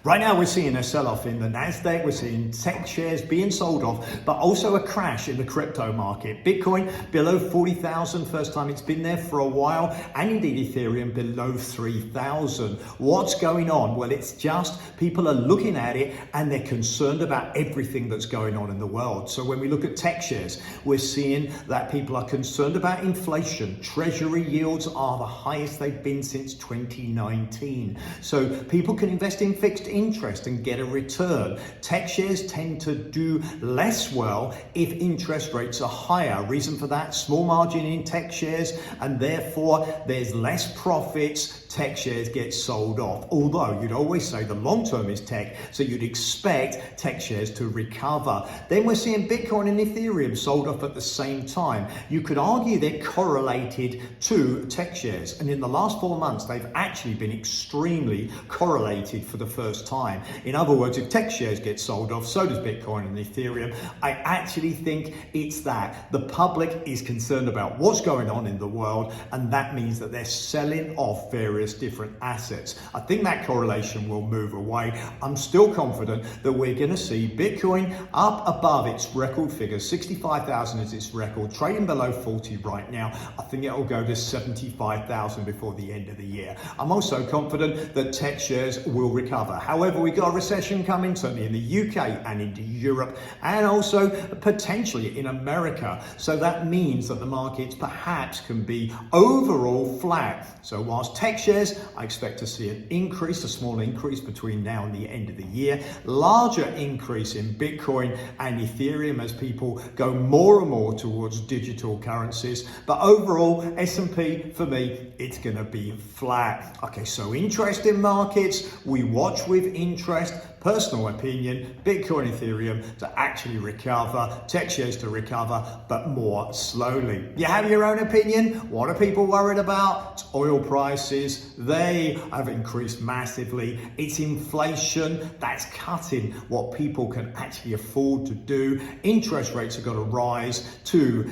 Right now, we're seeing a sell-off in the NASDAQ, we're seeing tech shares being sold off, but also a crash in the crypto market. Bitcoin below 40,000, first time it's been there for a while, and indeed Ethereum below 3,000. What's going on? Well, it's just people are looking at it and they're concerned about everything that's going on in the world. So when we look at tech shares, we're seeing that people are concerned about inflation. Treasury yields are the highest they've been since 2019. So people can invest in fixed interest and get a return. Tech shares tend to do less well if interest rates are higher. Reason for that, small margin in tech shares, and therefore there's less profits. Tech shares get sold off. Although you'd always say the long term is tech, so you'd expect tech shares to recover. Then we're seeing Bitcoin and Ethereum sold off at the same time. You could argue they're correlated to tech shares, and in the last 4 months they've actually been extremely correlated for the first time. In other words, if tech shares get sold off, so does Bitcoin and Ethereum. I actually think it's that the public is concerned about what's going on in the world, and that means that they're selling off various different assets. I think that correlation will move away. I'm still confident that we're going to see Bitcoin up above its record figure. 65,000 is its record, trading below 40 right now. I think it will go to 75,000 before the end of the year. I'm also confident that tech shares will recover. However, we've got a recession coming, certainly in the UK and into Europe, and also potentially in America. So that means that the markets perhaps can be overall flat. So whilst tech shares, I expect to see an increase, a small increase between now and the end of the year, larger increase in Bitcoin and Ethereum as people go more and more towards digital currencies. But overall, S&P, for me, it's going to be flat. Okay, so interest in markets, we watch with interest. Personal opinion, Bitcoin, Ethereum to actually recover, tech shares to recover, but more slowly. You have your own opinion. What are people worried about? It's oil prices. They have increased massively. It's inflation that's cutting what people can actually afford to do. Interest rates are going to rise to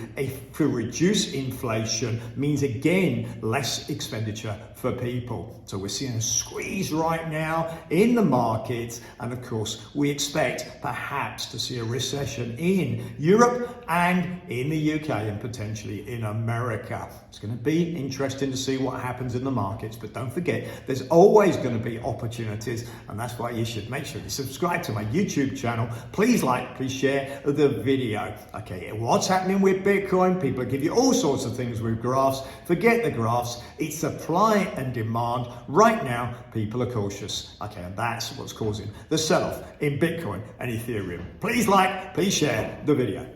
reduce inflation means again less expenditure for people. So we're seeing a squeeze right now in the markets, and of course we expect perhaps to see a recession in Europe and in the UK and potentially in America. It's going to be interesting to see what happens in the markets, but don't forget there's always going to be opportunities, and that's why you should make sure you subscribe to my YouTube channel. Please like, please share the video. Okay, what's happening with Bitcoin? People give you all sorts of things with graphs. Forget the graphs. It's supply and demand. Right now, people are cautious. Okay, and that's what's causing the sell-off in Bitcoin and Ethereum. Please like, please share the video.